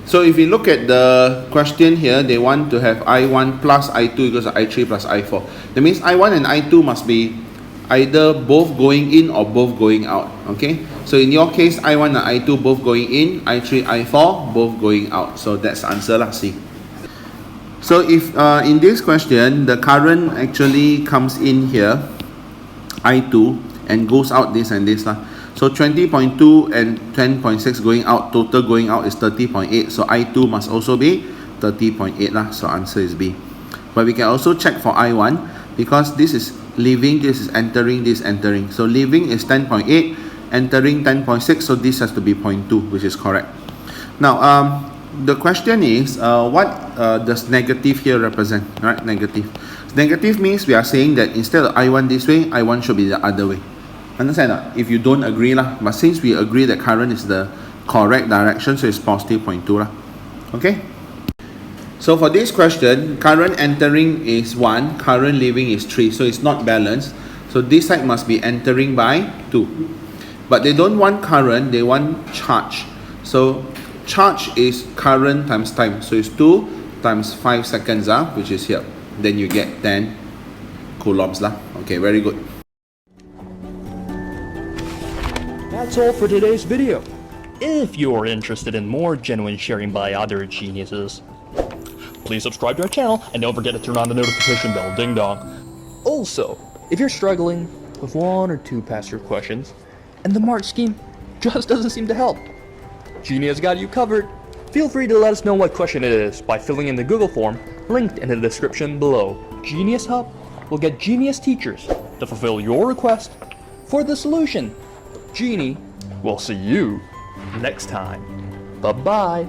So if we look at the question here, they want to have I1 plus I2 equals to I3 plus I4. That means I1 and I2 must be either both going in or both going out. Okay, so in your case, I1 and I2 both going in, I3, I4 both going out. So that's the answer lah, C. So if in this question, the current actually comes in here, I2, and goes out this and this lah. So 20.2 and 10.6 going out, total going out is 30.8. So I2 must also be 30.8 lah. So answer is B. But we can also check for I1 because this is leaving, this is entering, this is entering. So leaving is 10.8, entering 10.6. So this has to be 0.2, which is correct. Now the question is what does negative here represent? Right, negative. Negative means we are saying that instead of I1 this way, I1 should be the other way. Understand that? If you don't agree lah, but since we agree that current is the correct direction, so it's positive 0.2 lah. Okay. So for this question, current entering is 1, current leaving is 3, so it's not balanced. So this side must be entering by 2. But they don't want current, they want charge. So charge is current times time. So it's 2 times 5 seconds, which is here. Then you get 10 coulombs lah. Okay, very good. That's all for today's video. If you're interested in more genuine sharing by other geniuses, please subscribe to our channel and don't forget to turn on the notification bell, ding dong. Also, if you're struggling with 1 or 2 past year questions and the mark scheme just doesn't seem to help, Genie has got you covered. Feel free to let us know what question it is by filling in the Google form linked in the description below. GenieUs Hub will get genius teachers to fulfill your request for the solution. Genie, we'll see you next time. Bye-bye.